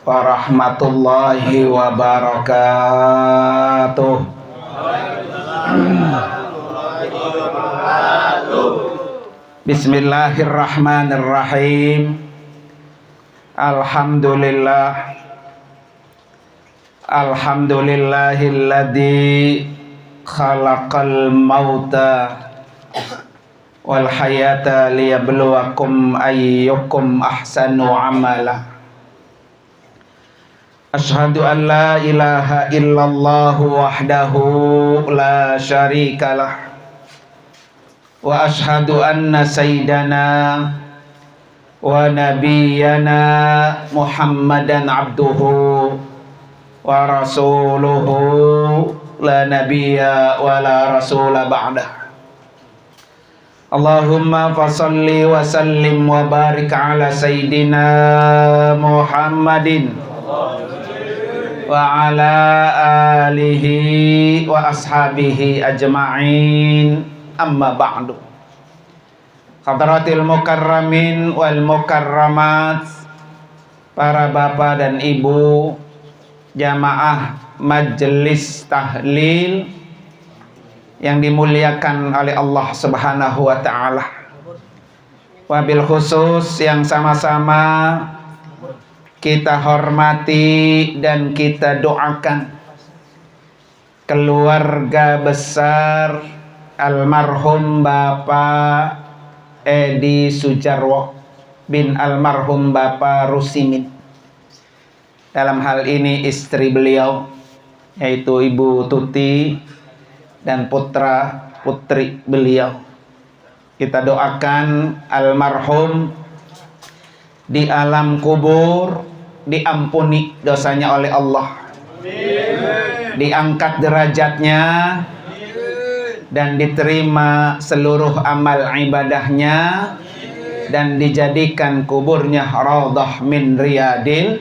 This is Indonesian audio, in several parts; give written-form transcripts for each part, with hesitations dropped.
warahmatullahi wabarakatuh. Bismillahirrahmanirrahim. Alhamdulillahilladzi khalaqal mauta wal hayata liyabluwakum ayyukum ahsanu amala. Asyhadu an la ilaha illallah wahdahu la syarikalah wa asyhadu anna sayyidana wa nabiyyana Muhammadan abduhu wa rasuluhu la nabiyya wa la rasula ba'dah. Allahumma fasalli wa sallim wa barik ala sayyidina Muhammadin wa ala alihi wa ashabihi ajma'in, amma ba'du. Hadratil mukarramin wal mukarramat, para bapak dan ibu jamaah majelis tahlil yang dimuliakan oleh Allah Subhanahu wa ta'ala. Wabil khusus yang sama-sama kita hormati dan kita doakan keluarga besar almarhum Bapak Edi Sujarwo bin almarhum Bapak Rusimin. Dalam hal ini istri beliau yaitu Ibu Tuti dan putra putri beliau. Kita doakan almarhum di alam kubur diampuni dosanya oleh Allah, diangkat derajatnya, dan diterima seluruh amal ibadahnya, dan dijadikan kuburnya raudhah min riyadil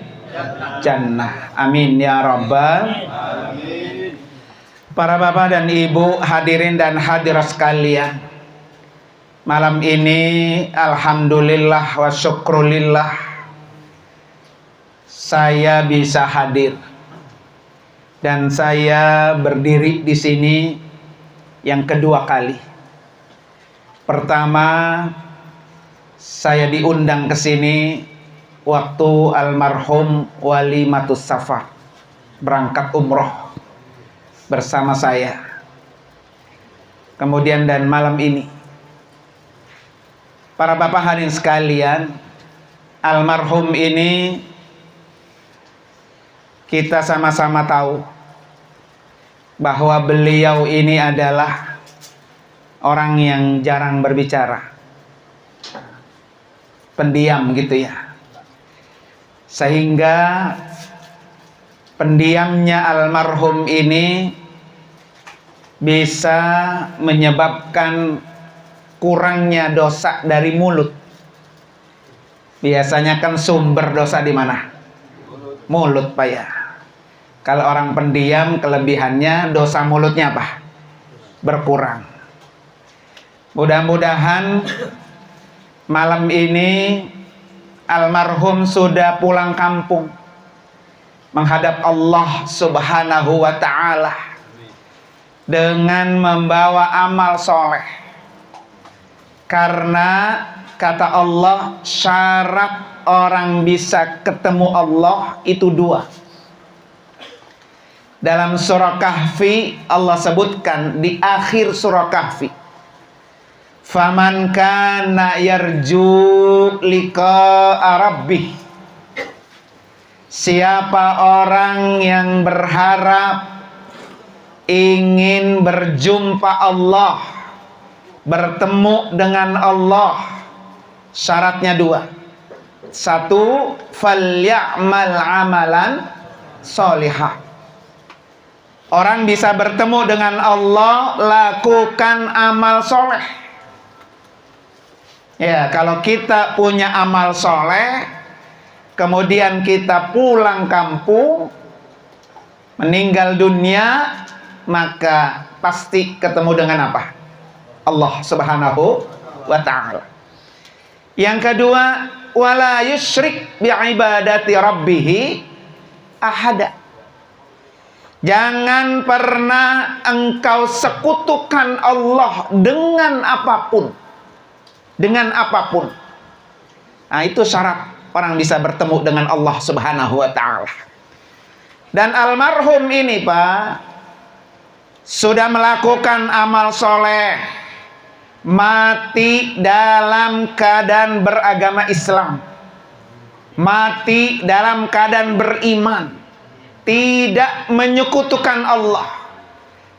jannah. Amin ya rabbal alamin. Para bapak dan ibu, hadirin dan hadirat sekalian, malam ini alhamdulillah wa syukrulillah saya bisa hadir dan saya berdiri di sini yang kedua kali. Pertama, saya diundang ke sini waktu almarhum Walimatus Safar berangkat umroh bersama saya. Kemudian dan malam ini, para bapak hadirin sekalian, almarhum ini kita sama-sama tahu bahwa beliau ini adalah orang yang jarang berbicara, pendiam gitu ya. Sehingga pendiamnya almarhum ini bisa menyebabkan kurangnya dosa dari mulut. Biasanya kan sumber dosa di mana? Mulut, Pak ya. Kalau orang pendiam, kelebihannya dosa mulutnya apa? Berkurang. Mudah-mudahan malam ini almarhum sudah pulang kampung menghadap Allah Subhanahu wa ta'ala dengan membawa amal soleh. Karena kata Allah, syarat orang bisa ketemu Allah itu dua. Dalam surah Kahfi Allah sebutkan di akhir surah Kahfi, faman kana yarju liqa'a rabbih, siapa orang yang berharap ingin berjumpa Allah, bertemu dengan Allah, syaratnya dua. Satu, falyamal amalan sholihah. Orang bisa bertemu dengan Allah, lakukan amal soleh. Ya, kalau kita punya amal soleh, kemudian kita pulang kampung, meninggal dunia, maka pasti ketemu dengan apa? Allah Subhanahu wa ta'ala. Yang kedua, wala yusyrik bi'ibadati rabbih ahada. Jangan pernah engkau sekutukan Allah dengan apapun. Dengan apapun. Nah, itu syarat orang bisa bertemu dengan Allah Subhanahu wa ta'ala. Dan almarhum ini, Pak, sudah melakukan amal soleh, mati dalam keadaan beragama Islam, mati dalam keadaan beriman, tidak menyekutukan Allah.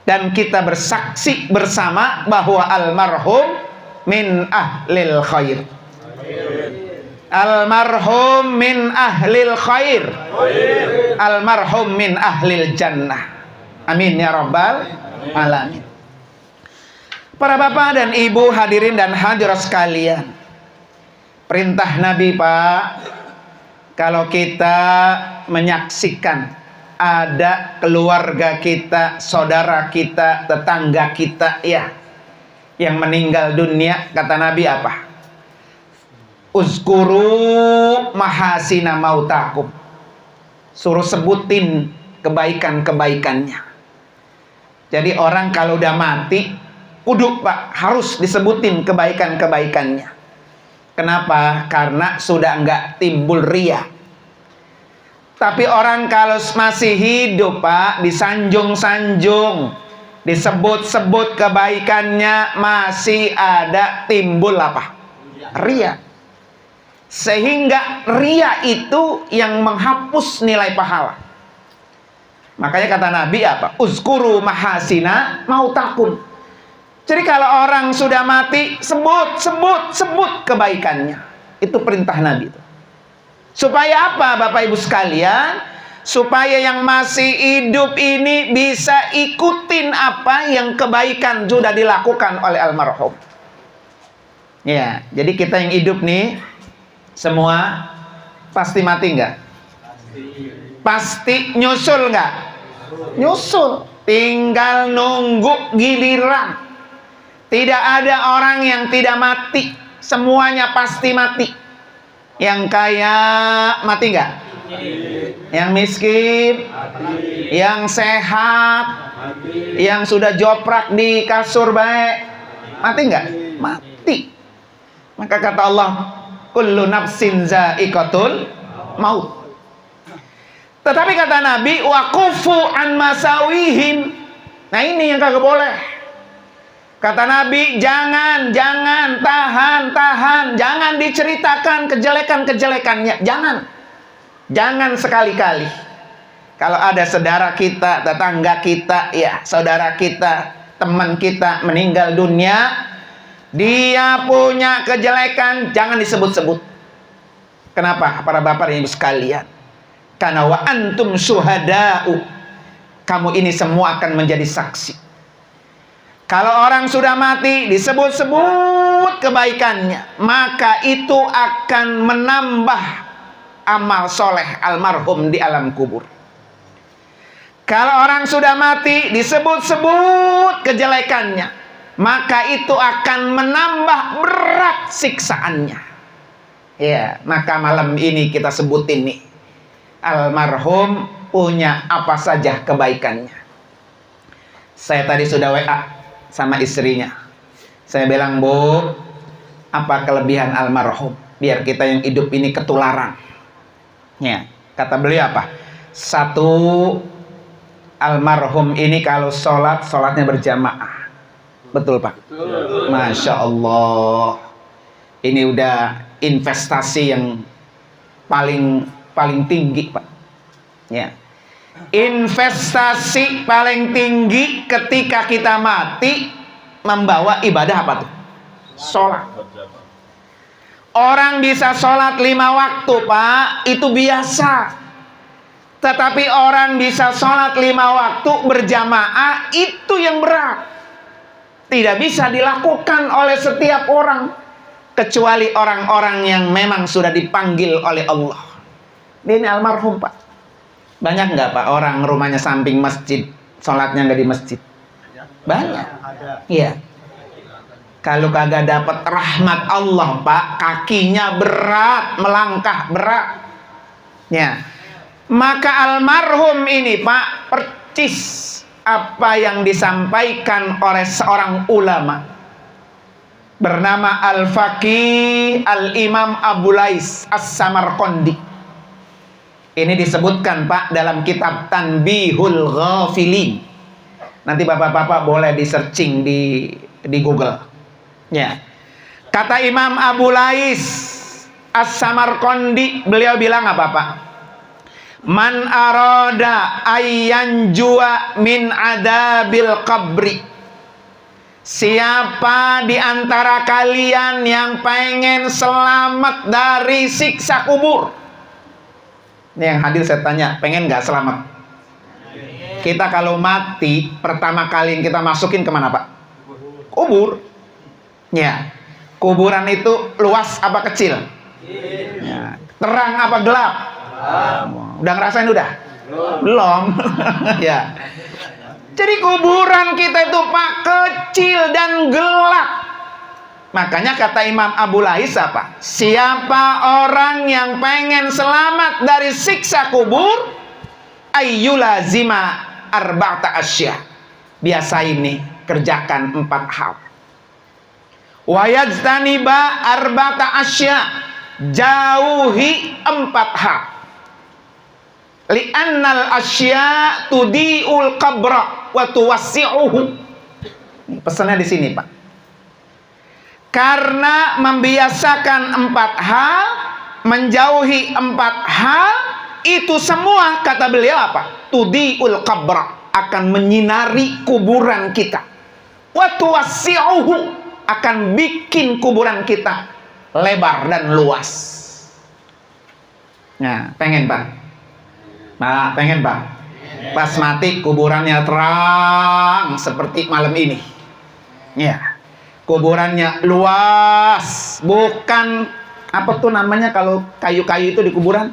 Dan kita bersaksi bersama bahwa almarhum min ahlil khair. Almarhum min ahlil khair. Almarhum min ahlil jannah. Amin ya rabbal alamin. Para bapak dan ibu hadirin dan hadirat sekalian, perintah Nabi, Pak, kalau kita menyaksikan ada keluarga kita, saudara kita, tetangga kita ya yang meninggal dunia, kata Nabi apa? Uzkuru mahasina mautakum. Suruh sebutin kebaikan-kebaikannya. Jadi orang kalau udah mati, kudu, Pak, harus disebutin kebaikan-kebaikannya. Kenapa? Karena sudah enggak timbul ria. Tapi orang kalau masih hidup, Pak, disanjung-sanjung, disebut-sebut kebaikannya, masih ada timbul apa? Ria. Sehingga ria itu yang menghapus nilai pahala. Makanya kata Nabi apa? Uzkuru mahasina mautakum. Jadi kalau orang sudah mati, sebut kebaikannya. Itu perintah Nabi itu. Supaya apa, Bapak Ibu sekalian? Supaya yang masih hidup ini bisa ikutin apa yang kebaikan sudah dilakukan oleh almarhum. Ya, jadi kita yang hidup nih, semua pasti mati nggak? Pasti nyusul nggak? Nyusul. Tinggal nunggu giliran. Tidak ada orang yang tidak mati. Semuanya pasti mati. Yang kaya mati nggak? Yang miskin? Yang sehat? Yang sudah joprak di kasur baik? Mati nggak? Mati. Maka kata Allah, kullu nafsin za'iqatul maut. Tetapi kata Nabi, waqufu an masawihim. Nah ini yang kagak boleh. Kata Nabi, jangan, tahan, jangan diceritakan kejelekan-kejelekannya, jangan sekali-kali. Kalau ada saudara kita, tetangga kita, ya saudara kita, teman kita meninggal dunia, dia punya kejelekan, jangan disebut-sebut. Kenapa? Para bapak dan ibu sekalian, karena wa antum syuhada'u, kamu ini semua akan menjadi saksi. Kalau orang sudah mati disebut-sebut kebaikannya, maka itu akan menambah amal soleh almarhum di alam kubur. Kalau orang sudah mati disebut-sebut kejelekannya, maka itu akan menambah berat siksaannya. Ya, maka malam ini kita sebutin nih, almarhum punya apa saja kebaikannya. Saya tadi sudah WA sama istrinya. Saya bilang, Bu, apa kelebihan almarhum? Biar kita yang hidup ini ketularan. Ya, kata beliau apa? Satu, almarhum ini kalau sholatnya berjamaah. Betul, Pak? Betul. Masya Allah. Ini udah investasi yang paling tinggi, Pak. Ya. Investasi paling tinggi ketika kita mati membawa ibadah apa tuh? Sholat. Orang bisa sholat 5 waktu, Pak, itu biasa. Tetapi orang bisa sholat 5 waktu berjamaah, itu yang berat. Tidak bisa dilakukan oleh setiap orang, kecuali orang-orang yang memang sudah dipanggil oleh Allah. Ini almarhum, Pak. Banyak nggak, Pak, orang rumahnya samping masjid, sholatnya nggak di masjid? Banyak. Iya. Kalau kagak dapat rahmat Allah, Pak, kakinya berat, melangkah berat. Ya. Maka almarhum ini Pak, percis apa yang disampaikan oleh seorang ulama bernama Al-Faqih Al-Imam Abu Lais As-Samarqandi. Ini disebutkan Pak dalam kitab Tanbihul Ghafilin. Nanti bapak-bapak boleh di searching di Google. Ya. Kata Imam Abu Lais As-Samarqandi, beliau bilang apa Pak? Man arada ayyan jua min adabil qabri. Siapa di antara kalian yang pengen selamat dari siksa kubur? Ini yang hadir saya tanya, pengen nggak selamat? Kita kalau mati, pertama kali yang kita masukin kemana Pak? Kubur. Ya. Kuburan itu luas apa kecil? Ya. Terang apa gelap? Udah ngerasain udah? Belum. Ya. Jadi kuburan kita itu Pak kecil dan gelap. Makanya kata Imam Abu Lais apa? Siapa orang yang pengen selamat dari siksa kubur, ayyulazima arba'ata asya. Biasa ini kerjakan 4 hal. Wa yajtaniba arba'ata asya. Jauhi 4 hal. Li'annal asya tudi'ul qabra wa tuwassi'uhu. Pesannya di sini Pak. Karena membiasakan 4 hal, menjauhi 4 hal, itu semua kata beliau apa? Tudi'ul qabra, akan menyinari kuburan kita. Wa tuwassi'uhu, akan bikin kuburan kita lebar dan luas. Nah, pengen Pak? Nah, pengen Pak? Pas mati kuburannya terang seperti malam ini. Ya. Kuburannya luas, bukan apa tuh namanya kalau kayu-kayu itu di kuburan?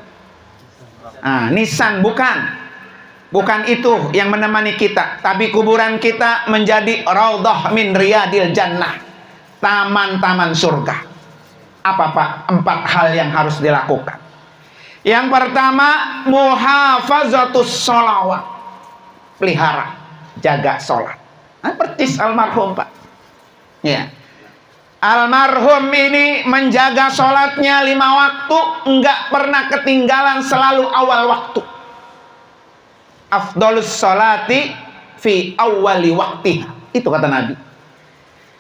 Nisan, bukan itu yang menemani kita, tapi kuburan kita menjadi raudhah min riyadil jannah, taman-taman surga. Apa Pak 4 hal yang harus dilakukan? Yang pertama, muhafazatus sholawat, pelihara, jaga sholat. Percis almarhum Pak. Ya. Almarhum ini menjaga sholatnya 5 waktu, enggak pernah ketinggalan, selalu awal waktu. Afdolus sholati fi awwali waktiha. Itu kata Nabi.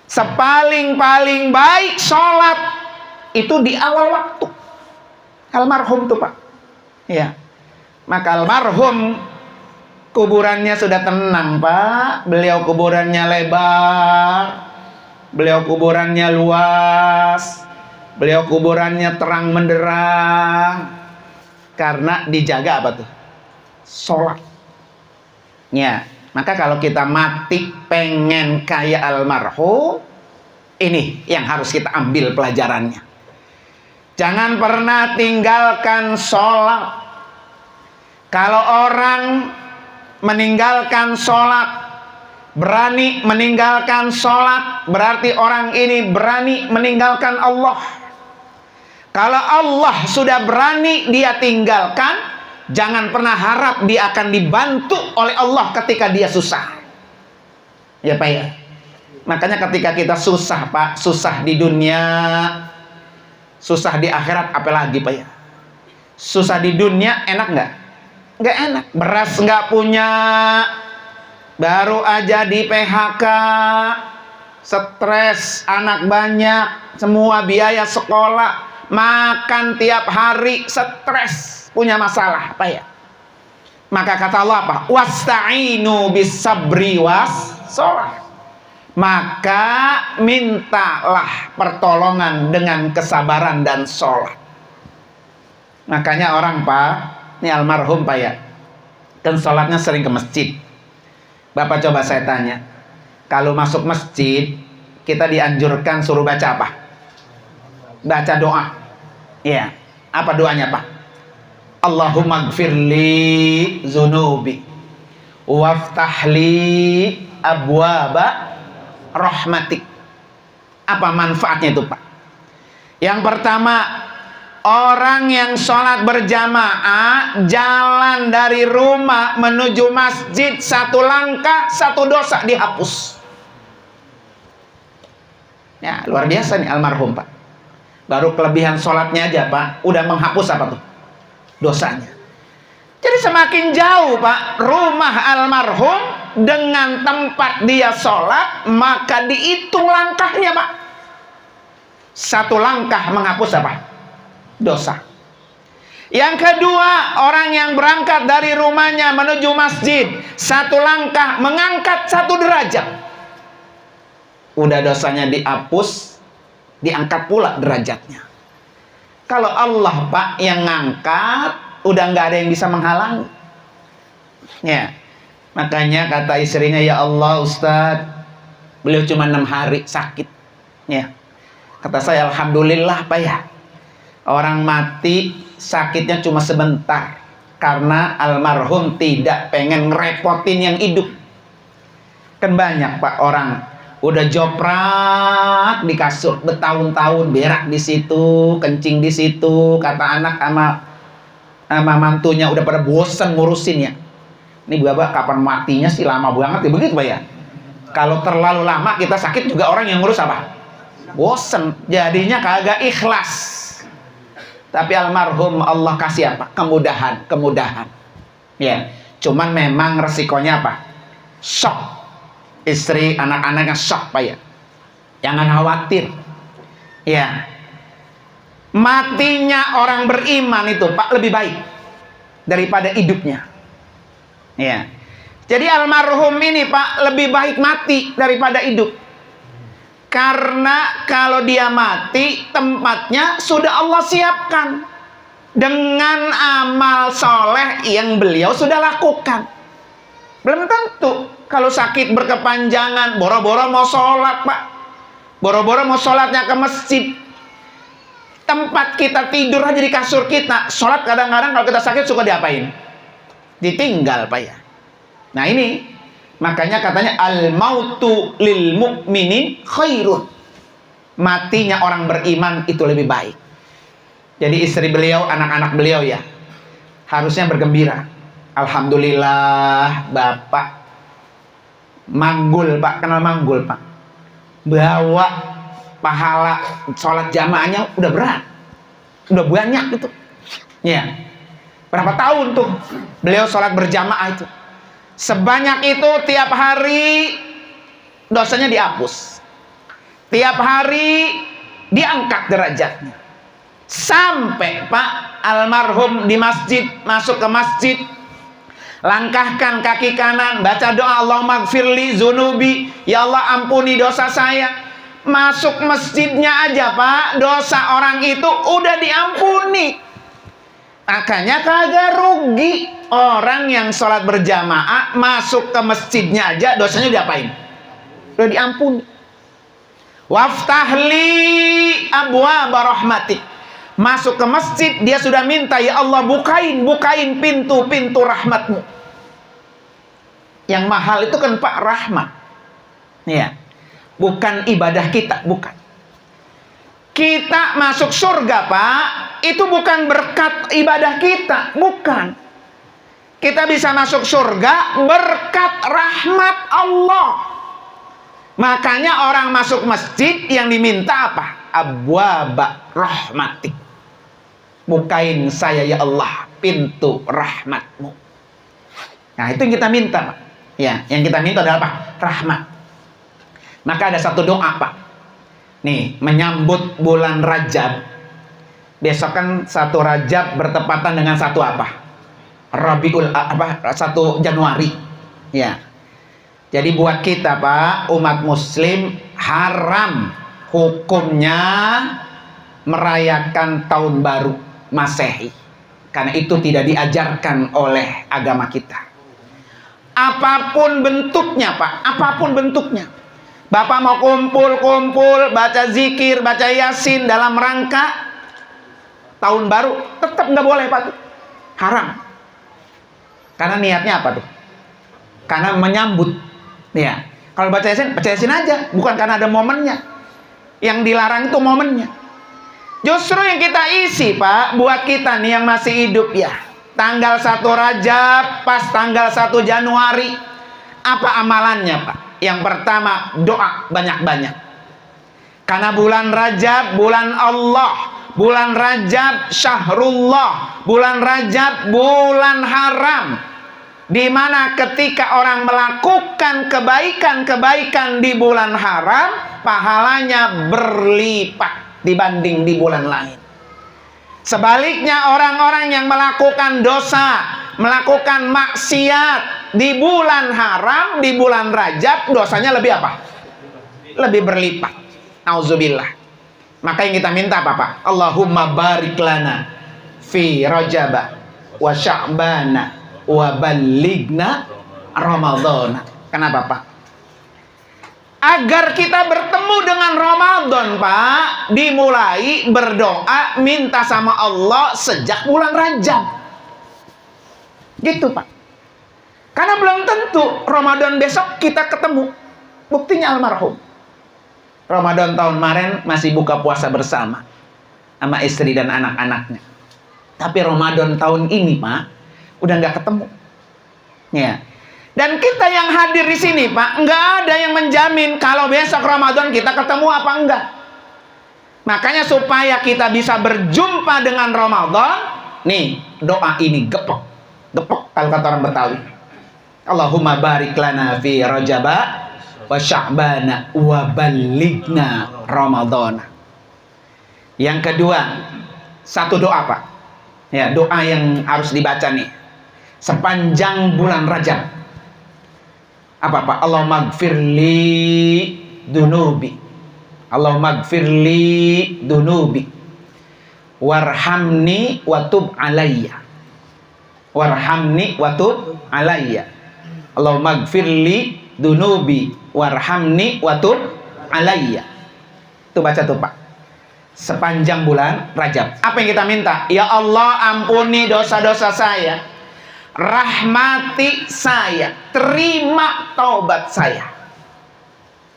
Sepaling-paling baik sholat itu di awal waktu. Almarhum tuh Pak. Ya. Maka almarhum kuburannya sudah tenang Pak. Beliau kuburannya lebar. Beliau kuburannya luas. Beliau kuburannya terang menderang. Karena dijaga apa tuh? Sholat. Ya. Maka kalau kita mati pengen kayak almarhum, ini yang harus kita ambil pelajarannya. Jangan pernah tinggalkan sholat. Kalau orang meninggalkan sholat, berani meninggalkan sholat, berarti orang ini berani meninggalkan Allah. Kalau Allah sudah berani dia tinggalkan, jangan pernah harap dia akan dibantu oleh Allah ketika dia susah. Ya Pak ya. Makanya ketika kita susah Pak, susah di dunia, susah di akhirat, apalagi Pak ya. Susah di dunia enak nggak? Nggak enak. Beras nggak punya, baru aja di PHK, stres, anak banyak, semua biaya sekolah, makan tiap hari, stres, punya masalah Pak ya. Maka kata Allah apa? Wasta'inu bis sabri was sholat. Maka mintalah pertolongan dengan kesabaran dan sholat. Makanya orang Pak, ini almarhum Pak ya, kan sholatnya sering ke masjid. Bapak coba saya tanya, kalau masuk masjid kita dianjurkan suruh baca apa? Baca doa. Iya. Apa doanya Pak? Allahumma gfirli zunubi waftahli abwaba rahmatik. Apa manfaatnya itu Pak? Yang pertama, orang yang sholat berjamaah jalan dari rumah menuju masjid, satu langkah satu dosa dihapus. Ya, luar biasa nih almarhum, Pak. Baru kelebihan sholatnya aja, Pak, udah menghapus apa tuh? Dosanya. Jadi semakin jauh, Pak, rumah almarhum dengan tempat dia sholat, maka dihitung langkahnya, Pak. Satu langkah menghapus apa? Dosa. Yang kedua, orang yang berangkat dari rumahnya menuju masjid, satu langkah mengangkat satu derajat. Udah dosanya dihapus, diangkat pula derajatnya. Kalau Allah, Pak, yang ngangkat, udah nggak ada yang bisa menghalangi. Ya, makanya kata istrinya, ya Allah Ustadz, beliau cuma 6 hari sakit. Ya, kata saya, alhamdulillah, Pak, ya, orang mati sakitnya cuma sebentar, karena almarhum tidak pengen ngerepotin yang hidup. Kan banyak, Pak, orang udah joprak di kasur bertahun-tahun, berak di situ, kencing di situ, kata anak sama mantunya udah pada bosen ngurusin ya. Ini Bapak kapan matinya sih, lama banget ya, begitu, Pak, ya. Kalau terlalu lama kita sakit juga orang yang ngurus apa? Bosen, jadinya kagak ikhlas. Tapi almarhum Allah kasih apa? Kemudahan. Ya, cuman memang resikonya apa? Shock. Istri, anak-anaknya shock, Pak, ya. Jangan khawatir. Ya. Matinya orang beriman itu, Pak, lebih baik daripada hidupnya. Ya. Jadi almarhum ini, Pak, lebih baik mati daripada hidup. Karena kalau dia mati, tempatnya sudah Allah siapkan dengan amal soleh yang beliau sudah lakukan. Belum tentu kalau sakit berkepanjangan, boro-boro mau sholat, Pak, boro-boro mau sholatnya ke masjid, tempat kita tidur aja di kasur kita. Sholat kadang-kadang kalau kita sakit suka diapain? Ditinggal, Pak, ya. Nah ini makanya katanya al-mautu lil mu'minin khairun. Matinya orang beriman itu lebih baik. Jadi istri beliau, anak-anak beliau ya harusnya bergembira. Alhamdulillah, Bapak manggul, Pak, kenal manggul, Pak. Bawa pahala sholat jamaahnya udah berat, udah banyak itu. Ya, berapa tahun tuh beliau sholat berjamaah itu? Sebanyak itu tiap hari dosanya dihapus. Tiap hari diangkat derajatnya. Sampai, Pak, almarhum di masjid, masuk ke masjid, langkahkan kaki kanan, baca doa Allahumma gfirli zunubi, ya Allah ampuni dosa saya. Masuk masjidnya aja, Pak, dosa orang itu udah diampuni. Makanya kagak rugi orang yang sholat berjamaah, masuk ke masjidnya aja dosanya diapain? Udah diampuni. Waftahli abwaaba rahmatik. Masuk ke masjid dia sudah minta, ya Allah bukain pintu-pintu rahmatmu. Yang mahal itu kan, Pak, rahmat. Ya. Bukan ibadah kita, bukan. Kita masuk surga, Pak, itu bukan berkat ibadah kita, bukan. Kita bisa masuk surga berkat rahmat Allah. Makanya orang masuk masjid yang diminta apa? Abwaaba rahmatik. Bukain saya ya Allah pintu rahmatmu. Nah itu yang kita minta, Pak. Ya, yang kita minta adalah apa? Rahmat. Maka ada satu doa, Pak. Nih, menyambut bulan Rajab. Besok kan 1 Rajab bertepatan dengan 1 apa? Rabiul apa? 1 Januari. Ya. Jadi buat kita, Pak, umat muslim haram hukumnya merayakan tahun baru Masehi. Karena itu tidak diajarkan oleh agama kita. Apapun bentuknya, Pak, apapun bentuknya. Bapak mau kumpul-kumpul, baca zikir, baca yasin dalam rangka tahun baru, tetap nggak boleh, Pak. Haram. Karena niatnya apa tuh? Karena menyambut. Ya. Kalau baca yasin aja, bukan karena ada momennya. Yang dilarang itu momennya. Justru yang kita isi, Pak, buat kita nih yang masih hidup ya. Tanggal 1 Rajab, pas tanggal 1 Januari, apa amalannya, Pak? Yang pertama, doa banyak-banyak. Karena bulan Rajab, bulan Allah. Bulan Rajab, syahrullah. Bulan Rajab, bulan haram. Di mana ketika orang melakukan kebaikan-kebaikan di bulan haram, pahalanya berlipat dibanding di bulan lain. Sebaliknya orang-orang yang melakukan dosa, melakukan maksiat di bulan haram, di bulan Rajab, dosanya lebih apa? Lebih berlipat. Auzubillah. Maka yang kita minta apa, Pak? Allahumma barik lana fi Rajab wa Sya'bana wa ballighna Ramadan. Kenapa, Pak? Agar kita bertemu dengan Ramadan, Pak, dimulai berdoa minta sama Allah sejak bulan Rajab. Gitu, Pak. Karena belum tentu Ramadan besok kita ketemu. Buktinya almarhum. Ramadan tahun kemarin masih buka puasa bersama sama istri dan anak-anaknya. Tapi Ramadan tahun ini, Pak, udah nggak ketemu. Ya. Dan kita yang hadir di sini, Pak, nggak ada yang menjamin kalau besok Ramadan kita ketemu apa enggak. Makanya supaya kita bisa berjumpa dengan Ramadan, nih doa ini gepok kalau kata orang Betawi. Allahumma barik lana fi Rajab wa Sya'bana wa ballighna Ramadan. Yang kedua, satu doa, Pak. Ya, doa yang harus dibaca nih sepanjang bulan Rajab. Apa, Pak? Allahumma gfirli dunubi. Allahumma gfirli dunubi. Warhamni wa tub alayya. Warhamni wa tub alayya. Allahumma gfirli dunubi. Warhamni wa tub alayya. Itu baca tuh, Pak. Sepanjang bulan Rajab. Apa yang kita minta? Ya Allah, ampuni dosa-dosa saya. Rahmati saya, terima taubat saya.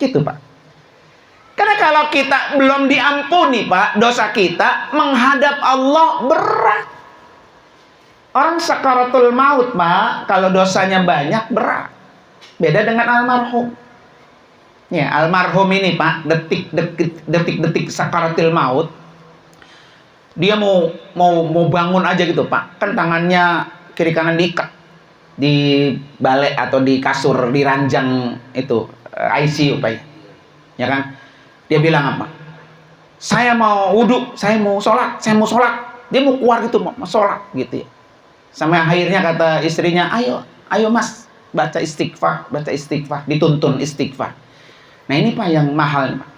Gitu, Pak. Karena kalau kita belum diampuni, Pak, dosa kita menghadap Allah berat. Orang sakaratul maut, Pak, kalau dosanya banyak berat. Beda dengan almarhum. Ya, almarhum ini, Pak, detik-detik sakaratul maut, dia mau bangun aja gitu, Pak. Kan tangannya kiri kanan diikat di balai atau di kasur, di ranjang itu ICU, Pak. Ya kan? Dia bilang apa? Saya mau wudhu, saya mau sholat. Dia mau keluar gitu, mau sholat gitu ya. Sampai akhirnya kata istrinya, ayo Mas, baca istighfar, dituntun istighfar. Nah ini, Pak, yang mahal, Pak.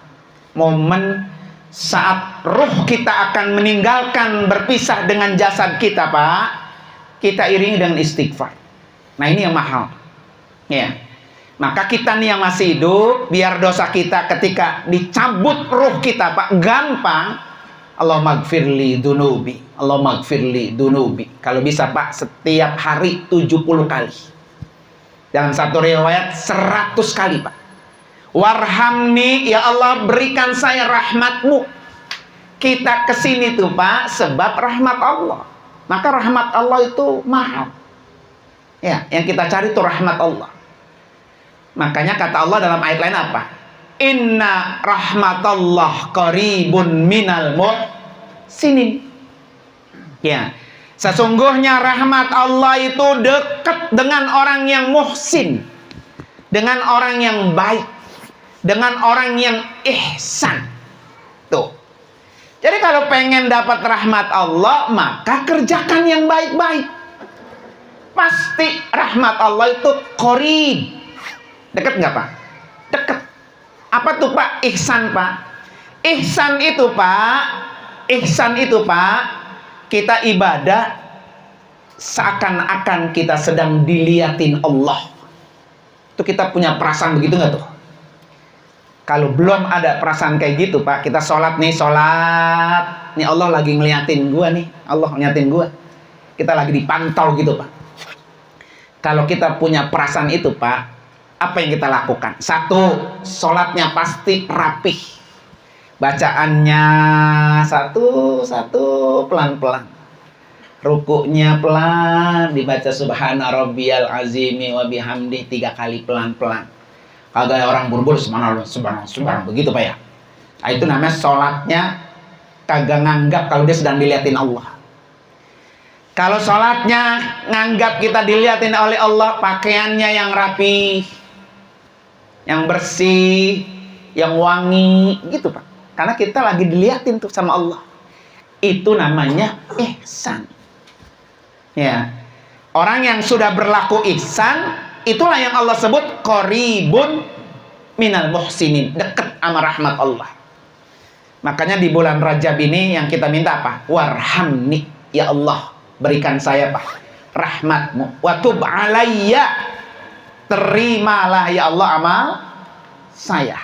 Momen saat ruh kita akan meninggalkan, berpisah dengan jasad kita, Pak, kita iringi dengan istighfar. Nah ini yang mahal. Ya. Maka kita nih yang masih hidup, biar dosa kita ketika dicabut ruh kita, Pak, gampang. Allahumma gfirli dunubi. Allahumma gfirli dunubi. Kalau bisa, Pak, setiap hari 70 kali. Dalam satu riwayat 100 kali, Pak. Warhamni, ya Allah, berikan saya rahmatmu. Kita kesini tuh, Pak, sebab rahmat Allah. Maka rahmat Allah itu mahal. Ya, yang kita cari itu rahmat Allah. Makanya kata Allah dalam ayat lain apa? Inna rahmatallah qaribun minal muhsinin. Ya, sesungguhnya rahmat Allah itu dekat dengan orang yang muhsin, dengan orang yang baik, dengan orang yang ihsan. Tuh. Jadi kalau pengen dapat rahmat Allah, maka kerjakan yang baik-baik. Pasti rahmat Allah itu qarib. Dekat nggak, Pak? Dekat. Apa tuh, Pak? Ihsan, Pak. Ihsan itu, Pak, kita ibadah seakan-akan kita sedang diliatin Allah. Itu kita punya perasaan begitu nggak tuh? Kalau belum ada perasaan kayak gitu, Pak, kita sholat. Nih Allah lagi ngeliatin gua nih. Allah ngeliatin gua. Kita lagi dipantau gitu, Pak. Kalau kita punya perasaan itu, Pak, apa yang kita lakukan? Satu, sholatnya pasti rapih. Bacaannya satu-satu pelan-pelan. Rukuknya pelan, dibaca subhana rabbiyal azimi wa bihamdi 3 kali pelan-pelan. Kagak orang buru-buru subhanallah, subhanallah, begitu Pak ya. Nah, itu namanya sholatnya kagak nganggap kalau dia sedang diliatin Allah. Kalau sholatnya nganggap kita diliatin oleh Allah, pakaiannya yang rapi, yang bersih, yang wangi, gitu Pak. Karena kita lagi diliatin tuh sama Allah. Itu namanya ihsan. Ya. Orang yang sudah berlaku ihsan, itulah yang Allah sebut qaribun minal muhsinin, dekat sama rahmat Allah. Makanya di bulan Rajab ini yang kita minta apa? Warhamni, ya Allah, berikan saya Pak rahmatmu. Wa tub alayya, terimalah ya Allah amal saya.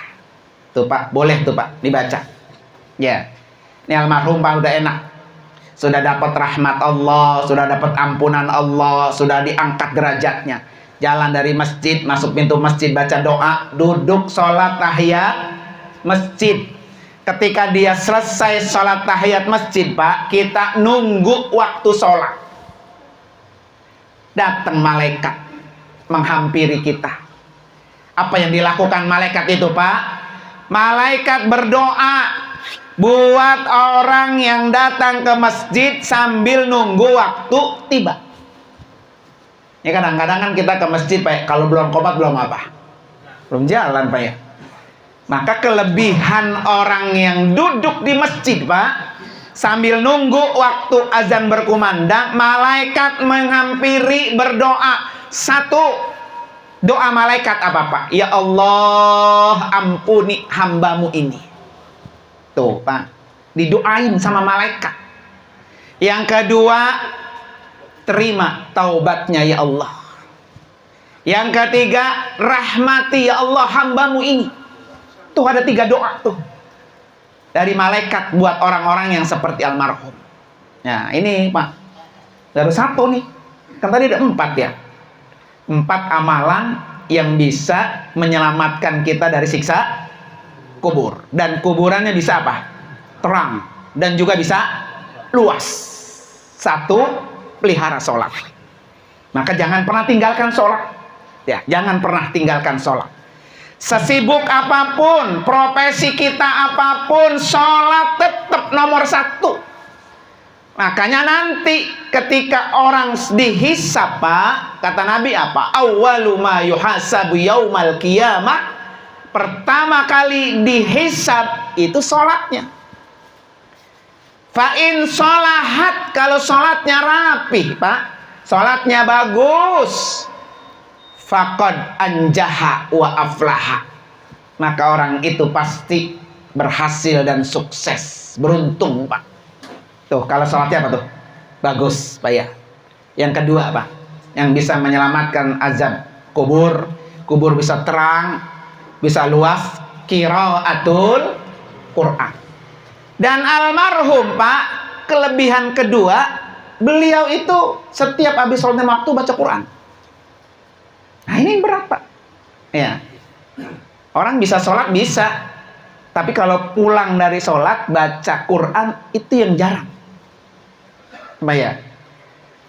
Tuh Pak, boleh tuh Pak dibaca. Ya. Ini almarhum Pak udah enak. Sudah dapat rahmat Allah, sudah dapat ampunan Allah, sudah diangkat derajatnya. Jalan dari masjid, masuk pintu masjid, baca doa, duduk sholat tahiyat masjid. Ketika dia selesai sholat tahiyat masjid Pak, kita nunggu waktu sholat. Datang malaikat menghampiri kita. Apa yang dilakukan malaikat itu Pak? Malaikat berdoa buat orang yang datang ke masjid sambil nunggu waktu tiba. Ya kadang-kadang kan kita ke masjid Pak, kalau belum qomat belum apa? Belum jalan Pak ya. Maka kelebihan orang yang duduk di masjid Pak, sambil nunggu waktu azan berkumandang, malaikat menghampiri berdoa. Satu, doa malaikat apa Pak? Ya Allah, ampuni hambamu ini. Tuh Pak, didoain sama malaikat. Yang kedua, terima taubatnya ya Allah. Yang ketiga, rahmati ya Allah hambamu ini. Tuh ada 3 doa tuh dari malaikat buat orang-orang yang seperti almarhum. Nah ini Pak, baru 1 nih. Kan tadi ada 4 ya. 4 amalan yang bisa menyelamatkan kita dari siksa kubur. Dan kuburannya bisa apa? Terang. Dan juga bisa luas. 1, pelihara sholat. Maka jangan pernah tinggalkan sholat. Ya, jangan pernah tinggalkan sholat. Sesibuk apapun, profesi kita apapun, sholat tetap nomor 1. Makanya nanti ketika orang dihisab Pak, kata Nabi apa? Awwalu ma yuhasabu yaumal qiyamah. Pertama kali dihisab itu sholatnya. Fa'in sholahat, kalau sholatnya rapih Pak, sholatnya bagus, faqad anjaha wa aflaha, maka orang itu pasti berhasil dan sukses, beruntung Pak. Tuh kalau sholatnya apa tuh? Bagus Pak ya. Yang kedua Pak, yang bisa menyelamatkan azab kubur, kubur bisa terang, bisa luas, qiraatul Quran. Dan almarhum Pak, kelebihan kedua, beliau itu setiap habis sholat waktu baca Quran. Nah ini berat Pak. Ya. Orang bisa sholat bisa, tapi kalau pulang dari sholat baca Quran itu yang jarang Pak ya.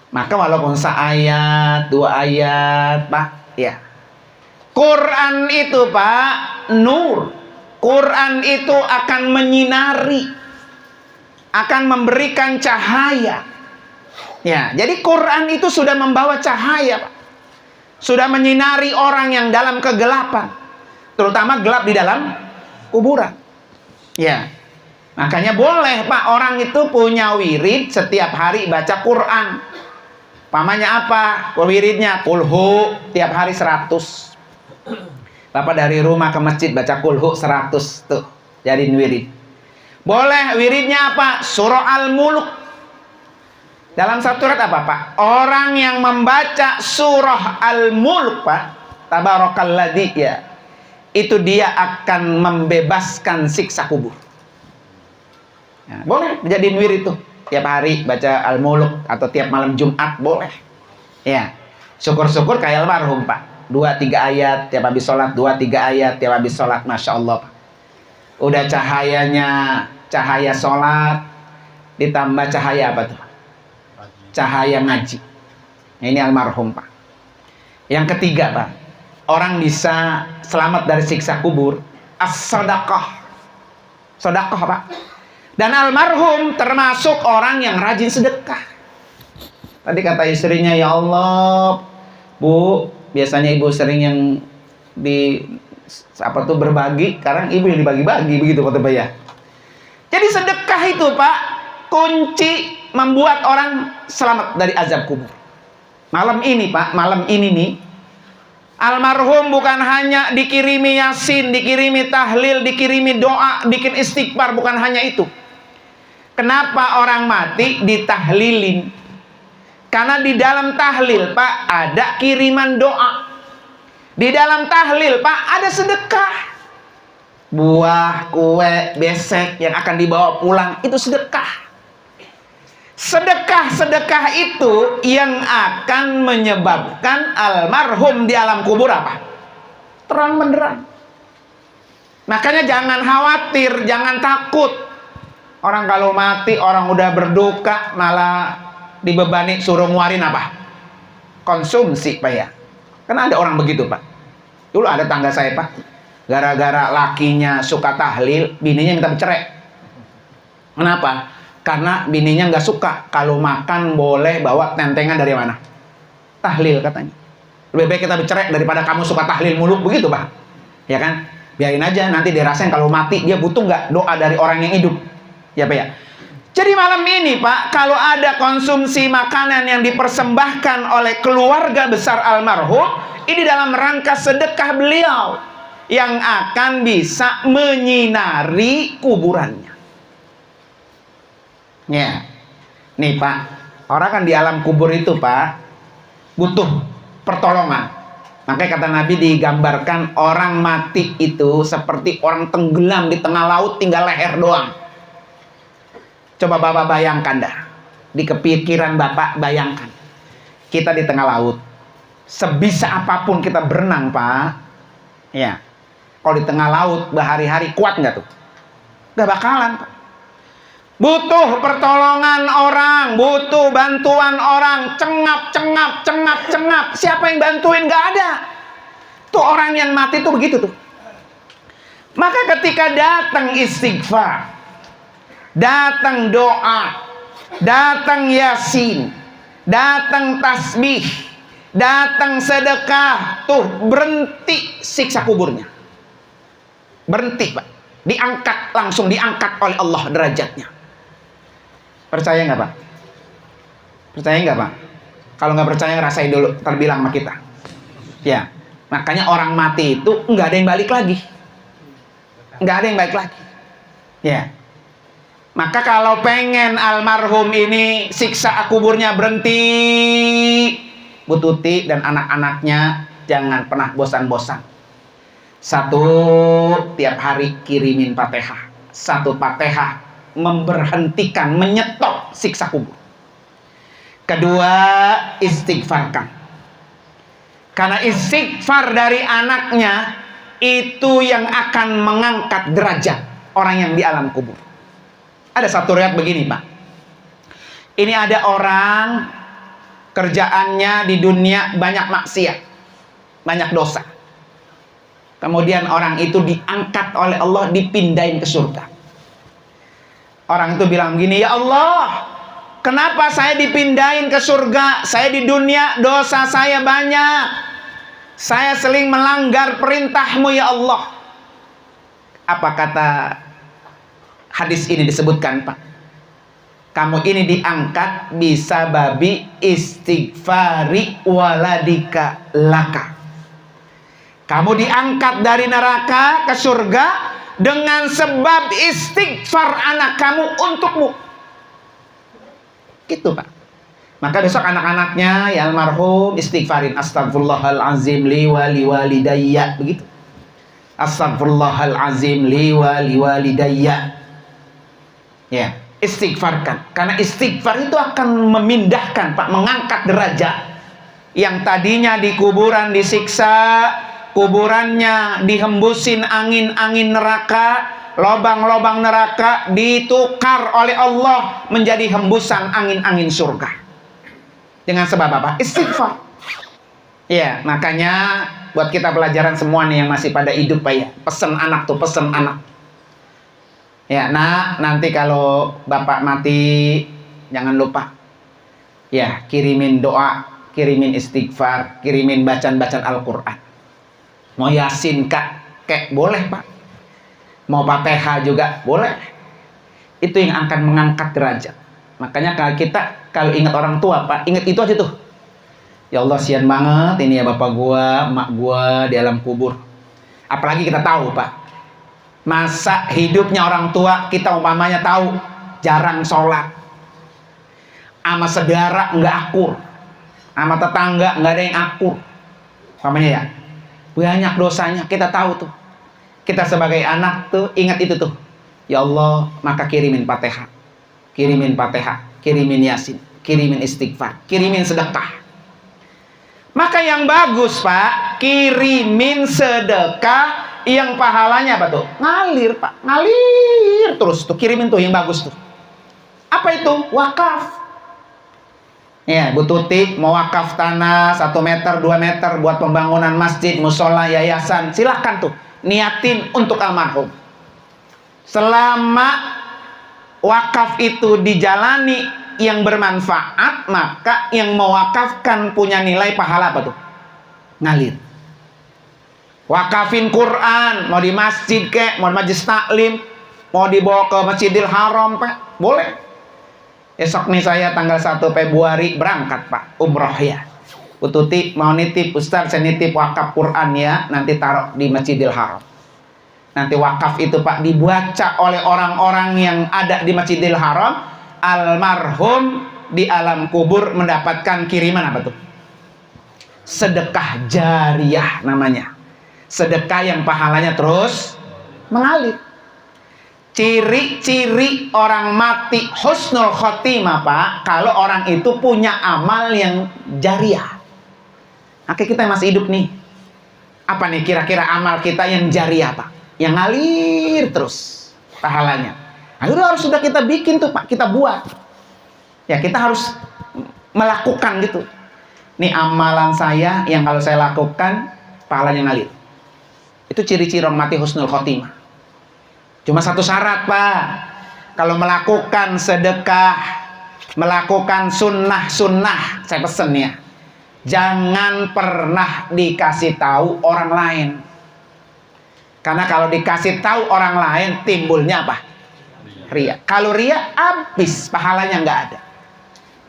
Maka walaupun seayat, 2 ayat Pak ya, Quran itu Pak nur. Quran itu akan menyinari, akan memberikan cahaya. Ya, jadi Quran itu sudah membawa cahaya Pak. Sudah menyinari orang yang dalam kegelapan, terutama gelap di dalam kuburan. Ya. Makanya boleh Pak orang itu punya wirid setiap hari baca Quran. Pamanya apa? Wiridnya kulhu tiap hari 100. Bapak dari rumah ke masjid baca kulhu 100 tuh. Jadiin wirid. Boleh wiridnya apa? Surah Al-Mulk. Dalam satu surat apa Pak? Orang yang membaca surah Al-Mulk Pak, tabarakalladzi ya, itu dia akan membebaskan siksa kubur. Ya, boleh jadiin wirid tuh. Tiap hari baca Al-Mulk atau tiap malam Jumat boleh. Ya. Syukur-syukur kayak almarhum Pak. 2-3 ayat tiap habis sholat, 2-3 ayat tiap habis sholat, masya Allah Pak. Udah cahayanya cahaya sholat, ditambah cahaya apa tuh? Cahaya ngaji. Nah, ini almarhum, Pak. Yang ketiga, Pak, orang bisa selamat dari siksa kubur, as-sadaqah. Sedekah, Pak. Dan almarhum termasuk orang yang rajin sedekah. Tadi kata istrinya, ya Allah, Bu, biasanya ibu sering yang berbagi, sekarang ibu yang dibagi-bagi, begitu kata Pak ya. Jadi sedekah itu, Pak, kunci membuat orang selamat dari azab kubur. Malam ini, Pak, malam ini nih, almarhum bukan hanya dikirimi yasin, dikirimi tahlil, dikirimi doa, bikin istighfar, bukan hanya itu. Kenapa orang mati ditahlilin? Karena di dalam tahlil, Pak, ada kiriman doa. Di dalam tahlil, Pak, ada sedekah. Buah, kue, besek yang akan dibawa pulang, itu sedekah. Sedekah-sedekah itu yang akan menyebabkan almarhum di alam kubur apa? Terang benderang. Makanya jangan khawatir, jangan takut. Orang kalau mati, orang udah berduka, malah dibebani suruh ngeluarin apa? Konsumsi, Pak ya. Karena ada orang begitu, Pak. Dulu ada tangga saya, Pak. Gara-gara lakinya suka tahlil, bininya minta bercerai. Kenapa? Karena bininya nggak suka kalau makan boleh bawa tentengan dari mana? Tahlil katanya. Lebih baik kita bercerai daripada kamu suka tahlil mulu, begitu, Pak. Ya kan? Biarin aja, nanti dirasain kalau mati dia butuh nggak doa dari orang yang hidup. Ya, Pak ya. Jadi malam ini, Pak, kalau ada konsumsi makanan yang dipersembahkan oleh keluarga besar almarhum, ini dalam rangka sedekah beliau yang akan bisa menyinari kuburannya. Ya, nih Pak, orang kan di alam kubur itu, Pak, butuh pertolongan. Makanya kata Nabi digambarkan orang mati itu seperti orang tenggelam di tengah laut, tinggal leher doang. Coba Bapak bayangkan dah, di kepikiran Bapak bayangkan, kita di tengah laut, sebisa apapun kita berenang, Pak, ya, kalau di tengah laut berhari-hari kuat nggak tuh? Nggak bakalan, Pak. Butuh pertolongan orang, butuh bantuan orang, cengap. Siapa yang bantuin? Gak ada. Tuh orang yang mati tuh begitu tuh. Maka ketika datang istighfar, datang doa, datang yasin, datang tasbih, datang sedekah, tuh berhenti siksa kuburnya. Berhenti, Pak. Diangkat, langsung diangkat oleh Allah derajatnya. Percaya nggak, Pak? Percaya nggak, Pak? Kalau nggak percaya, rasain dulu, terbilang sama kita. Ya, makanya orang mati itu nggak ada yang balik lagi. Nggak ada yang balik lagi. Ya. Maka kalau pengen almarhum ini siksa kuburnya berhenti, Bu Tuti dan anak-anaknya jangan pernah bosan-bosan. Satu, tiap hari kirimin Fatihah. Satu Fatihah memberhentikan, menyetop siksa kubur. Kedua, istighfarkan. Karena istighfar dari anaknya itu yang akan mengangkat derajat orang yang di alam kubur. Ada satu riwayat begini, Pak. Ini ada orang kerjaannya di dunia banyak maksiat, banyak dosa. Kemudian orang itu diangkat oleh Allah, dipindahin ke surga. Orang itu bilang gini, ya Allah, kenapa saya dipindahin ke surga? Saya di dunia dosa saya banyak. Saya sering melanggar perintah-Mu ya Allah. Apa kata hadis ini disebutkan, Pak? Kamu ini diangkat bisa babi istighfari waladika laka. Kamu diangkat dari neraka ke surga dengan sebab istighfar anak kamu untukmu. Gitu, Pak. Maka besok anak-anaknya ya almarhum istighfarin, astagfirullahalazim li walidayya, begitu. Astagfirullahalazim li walidayya. Ya, istighfarkan. Karena istighfar itu akan memindahkan, Pak, mengangkat derajat yang tadinya di kuburan disiksa, kuburannya dihembusin angin-angin neraka, lobang-lobang neraka ditukar oleh Allah menjadi hembusan angin-angin surga. Dengan sebab apa? Istighfar. Ya, makanya buat kita pelajaran semua nih yang masih pada hidup Pak ya. Pesen anak tuh, pesen anak. Ya, nah nanti kalau bapak mati jangan lupa. Ya, kirimin doa, kirimin istighfar, kirimin bacaan-bacaan Al-Qur'an. Mau Yasin kek boleh Pak. Mau Fatihah juga boleh. Itu yang akan mengangkat derajat. Makanya kalau ingat orang tua Pak, ingat itu aja tuh. Ya Allah, sian banget ini ya bapak gua, emak gua di alam kubur. Apalagi kita tahu Pak, masa hidupnya orang tua kita umpamanya tahu jarang sholat, sama saudara nggak akur, sama tetangga nggak ada yang akur, umpamanya ya, banyak dosanya kita tahu tuh. Kita sebagai anak tuh ingat itu tuh. Ya Allah, maka kirimin Fatihah, kirimin Fatihah, kirimin Yasin, kirimin istighfar, kirimin sedekah. Maka yang bagus Pak, kirimin sedekah yang pahalanya apa tuh? Ngalir Pak, ngalir terus tuh, kirimin tuh yang bagus tuh. Apa itu? Wakaf. Ya, Bu Tuti mau wakaf tanah 1 meter, 2 meter buat pembangunan masjid, musola, yayasan, silahkan tuh, niatin untuk almarhum. Selama wakaf itu dijalani yang bermanfaat, maka yang mewakafkan punya nilai pahala apa tuh? Ngalir. Wakafin Quran, mau di masjid kek, mau di majelis taklim, mau dibawa ke Masjidil Haram Pak, boleh. Esok nih saya tanggal 1 Februari berangkat Pak, umroh ya. Bu Tuti mau nitip, Ustaz saya nitip wakaf Quran ya, nanti taruh di Masjidil Haram. Nanti wakaf itu Pak dibaca oleh orang-orang yang ada di Masjidil Haram, almarhum di alam kubur mendapatkan kiriman apa tuh? Sedekah jariyah namanya. Sedekah yang pahalanya terus mengalir. Ciri-ciri orang mati husnul khotimah Pak, kalau orang itu punya amal yang jariyah. Oke, kita yang masih hidup nih, apa nih kira-kira amal kita yang jariyah Pak, yang ngalir terus pahalanya? Akhirnya harus sudah kita bikin tuh Pak, kita buat. Ya, kita harus melakukan gitu. Nih amalan saya yang kalau saya lakukan pahalanya ngalir. Itu ciri-ciri orang mati husnul khotimah. Cuma satu syarat Pak, kalau melakukan sedekah, melakukan sunnah-sunnah, saya pesen ya, jangan pernah dikasih tahu orang lain. Karena kalau dikasih tahu orang lain timbulnya apa? Ria. Kalau ria habis pahalanya nggak ada.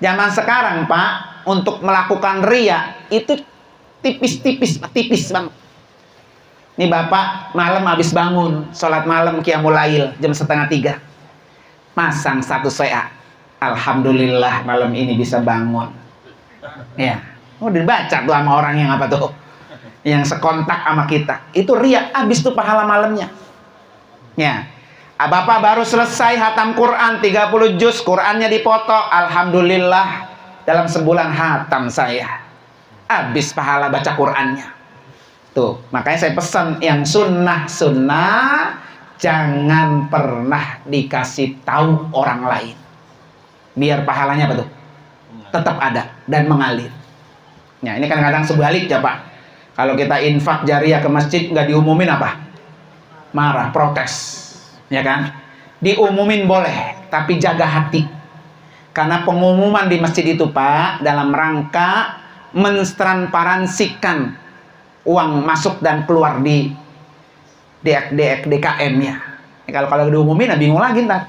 Zaman sekarang Pak, untuk melakukan ria itu tipis banget. Ini Bapak malam habis bangun, sholat malam qiyamul lail jam 2:30, masang status WA, alhamdulillah malam ini bisa bangun. Ya, dibaca tuh sama orang yang apa tuh, yang sekontak sama kita. Itu ria, habis tuh pahala malamnya. Ya. Bapak baru selesai hatam Quran 30 juz, Qurannya dipoto, alhamdulillah dalam sebulan hatam saya. Habis pahala baca Qurannya. Tuh, makanya saya pesan yang sunnah-sunnah jangan pernah dikasih tahu orang lain. Biar pahalanya apa tuh? Tetap ada dan mengalir. Nah, ini kadang-kadang sebaliknya Pak. Kalau kita infak jariyah ke masjid nggak diumumin apa? Marah, protes. Ya kan? Diumumin boleh, tapi jaga hati. Karena pengumuman di masjid itu Pak dalam rangka mentransparansikan uang masuk dan keluar di DKM-nya. Kalau diumumin, bingung lagi ntar.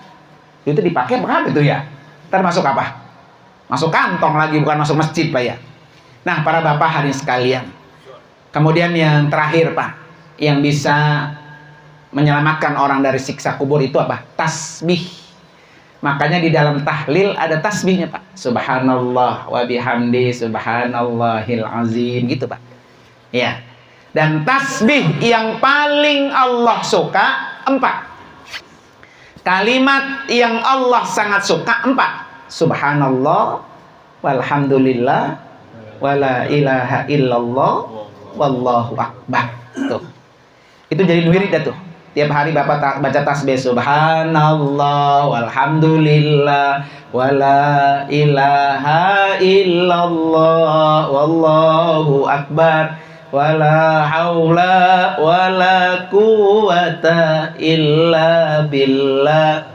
Itu dipakai berapa itu ya? Ntar masuk apa? Masuk kantong lagi, bukan masuk masjid Pak ya. Nah, para bapak hadirin sekalian. Kemudian yang terakhir Pak, yang bisa menyelamatkan orang dari siksa kubur itu apa? Tasbih. Makanya di dalam tahlil ada tasbihnya Pak. Subhanallah wa bihamdi subhanallahil azim gitu Pak. Ya. Dan tasbih yang paling Allah suka 4. Kalimat yang Allah sangat suka 4. Subhanallah walhamdulillah wala ilaha illallah wallahu akbar. Tuh. Itu jadi wirid dah tuh. Tiap hari Bapak baca tasbih subhanallah walhamdulillah wala ilaha illallah wallahu akbar wala haula wala quwata illa billah.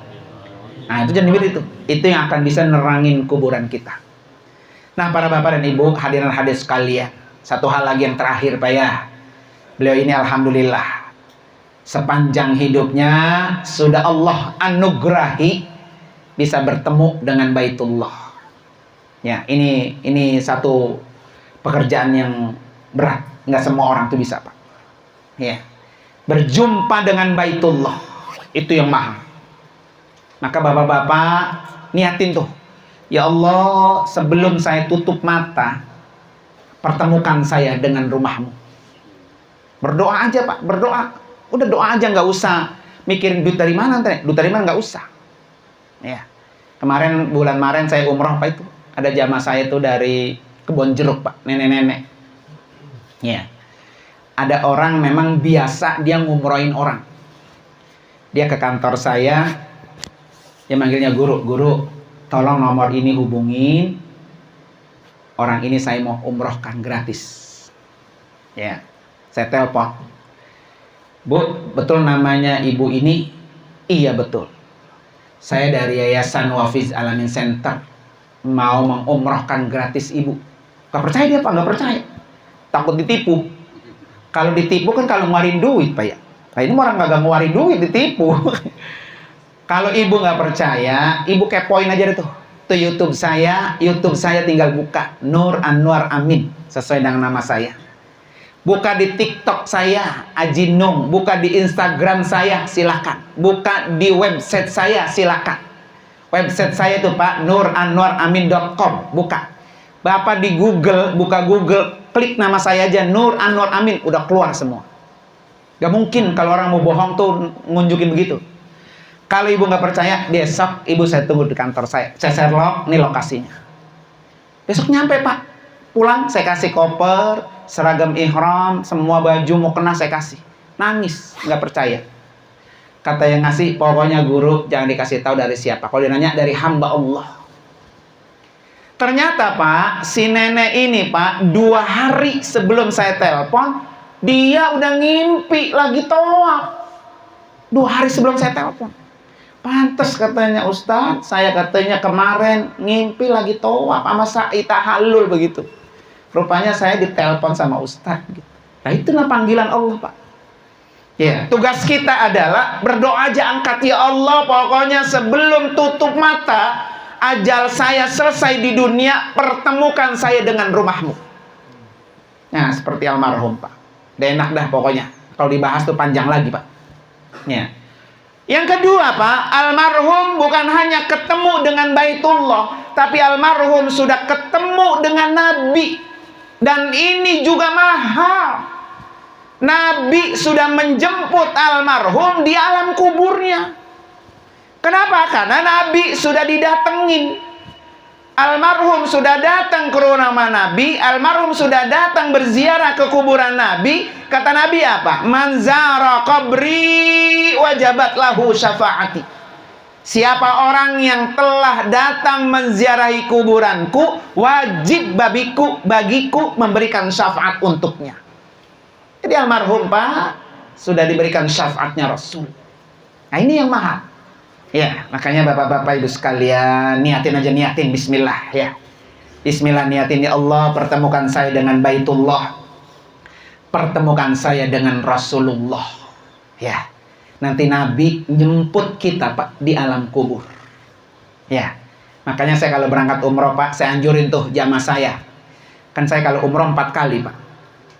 Nah, itu jangan itu. Itu yang akan bisa nerangin kuburan kita. Nah, para bapak dan ibu hadirin hadirin sekalian, satu hal lagi yang terakhir Pak ya. Beliau ini alhamdulillah sepanjang hidupnya sudah Allah anugerahi bisa bertemu dengan Baitullah. Ya, ini satu pekerjaan yang berat, nggak semua orang tuh bisa Pak. Ya, berjumpa dengan Baitullah itu yang mahal. Maka bapak-bapak niatin tuh, ya Allah, sebelum saya tutup mata, pertemukan saya dengan rumahmu. Berdoa aja Pak, berdoa. Udah doa aja, nggak usah mikirin duit dari mana, duit dari mana nggak usah. Ya, bulan Maret saya umroh Pak, itu ada jamaah saya itu dari Kebon Jeruk Pak, nenek-nenek. Ya, ada orang memang biasa dia ngumrohin orang. Dia ke kantor saya, dia manggilnya guru, tolong nomor ini hubungin. Orang ini saya mau umrohkan gratis. Ya, saya telepon. Bu, betul namanya ibu ini? Iya betul. Saya dari Yayasan Wafiz Alamin Center mau mengumrohkan gratis ibu. Gak percaya dia Pak, gak percaya. Takut ditipu. Kalau ditipu kan kalau ngeluarin duit Pak ya. Nah ini orang gak ngeluarin duit, ditipu. Kalau ibu gak percaya, ibu kepoin aja deh tuh. Tuh YouTube saya tinggal buka Nur Anwar Amin sesuai dengan nama saya. Buka di TikTok saya, Aji Nung. Buka di Instagram saya, silakan. Buka di website saya, silakan. Website saya itu Pak, nuranwaramin.com. Buka. Bapak di Google, buka Google, klik nama saya aja, Nur Anwar Amin. Udah keluar semua. Gak mungkin kalau orang mau bohong tuh ngunjukin begitu. Kalau ibu gak percaya, besok ibu saya tunggu di kantor saya. Saya Sherlock, ini lokasinya. Besok nyampe Pak. Pulang saya kasih koper, seragam ihram, semua baju mau kena saya kasih. Nangis, nggak percaya. Kata yang ngasih, pokoknya guru jangan dikasih tahu dari siapa. Kalau dia nanya, dari hamba Allah. Ternyata Pak, si nenek ini Pak, 2 hari sebelum saya telepon, dia udah ngimpi lagi tawaf. 2 hari sebelum saya telepon. Pantes katanya Ustadz, saya katanya kemarin ngimpi lagi tawaf sama sa'i tahallul begitu. Rupanya saya ditelepon sama Ustadz gitu. Nah itulah panggilan Allah Pak. Ya, tugas kita adalah berdoa aja, angkat ya Allah, pokoknya sebelum tutup mata, ajal saya selesai di dunia, pertemukan saya dengan rumahmu. Nah, seperti almarhum Pak. Udah enak dah pokoknya. Kalau dibahas tuh panjang lagi Pak. Ya. Yang kedua Pak, almarhum bukan hanya ketemu dengan Baitullah, tapi almarhum sudah ketemu dengan Nabi. Dan ini juga mahal. Nabi sudah menjemput almarhum di alam kuburnya. Kenapa? Karena Nabi sudah didatengin. Almarhum sudah datang ke rumah Nabi. Almarhum sudah datang berziarah ke kuburan Nabi. Kata Nabi apa? Man zara qabri wajabat lahu syafaati. Siapa orang yang telah datang menziarahi kuburanku, wajib bagiku memberikan syafaat untuknya. Jadi almarhum Pak sudah diberikan syafaatnya Rasul. Nah ini yang mahal. Ya, makanya bapak-bapak ibu sekalian, niatin bismillah ya. Bismillah, niatin ya Allah, pertemukan saya dengan Baitullah. Pertemukan saya dengan Rasulullah. Ya. Nanti Nabi jemput kita Pak di alam kubur. Ya. Makanya saya kalau berangkat umroh Pak, saya anjurin tuh jamaah saya. Kan saya kalau umroh 4 kali Pak.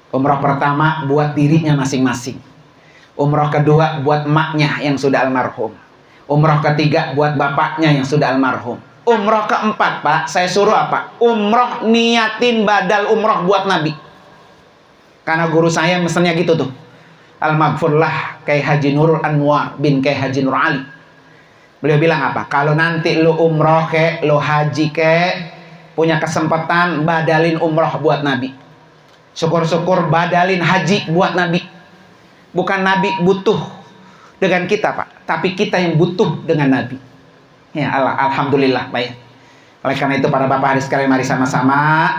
Umroh pertama buat dirinya masing-masing. Umroh kedua buat emaknya yang sudah almarhum. Umroh ketiga buat bapaknya yang sudah almarhum. Umroh keempat Pak, saya suruh apa? Umroh niatin badal umroh buat Nabi. Karena guru saya mesennya gitu tuh. Al-Maghfurlah Kyai Haji Nurul Anwar bin Kyai Haji Nur Ali. Beliau bilang apa? Kalau nanti lu umroh lu haji punya kesempatan, badalin umroh buat Nabi. Syukur-syukur badalin haji buat Nabi. Bukan Nabi butuh dengan kita, Pak, tapi kita yang butuh dengan Nabi. Ya Allah, alhamdulillah, Pak ya. Oleh karena itu para bapak hari sekalian, mari sama-sama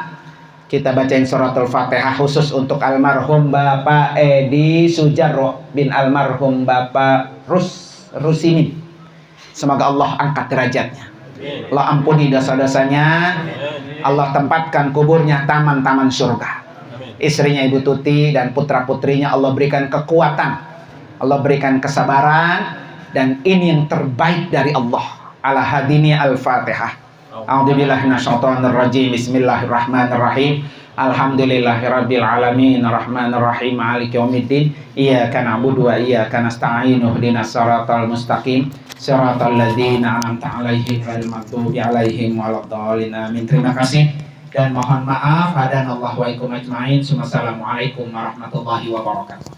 kita bacain suratul Fatihah khusus untuk almarhum Bapak Edi Sujarro bin almarhum Bapak Rusimin. Semoga Allah angkat derajatnya. Allah ampuni dosa-dosanya. Allah tempatkan kuburnya taman-taman surga. Istrinya Ibu Tuti dan putra-putrinya Allah berikan kekuatan, Allah berikan kesabaran, dan ini yang terbaik dari Allah. Ala hadini al-Fatihah. A'udzubillahi minasyaitonir rajim. Bismillahirrahmanirrahim. Alhamdulillahirabbil alamin, arrahmanir rahim, maliki yaumiddin. Iyyaka na'budu wa iyyaka nasta'in. Ihdinas siratal mustaqim, siratal ladzina an'amta 'alaihim ghairil maghdubi 'alaihim waladdallin. Amin. Terima kasih dan mohon maaf. Hadanallahu wa ikum ajmain. Wassalamualaikum warahmatullahi wabarakatuh.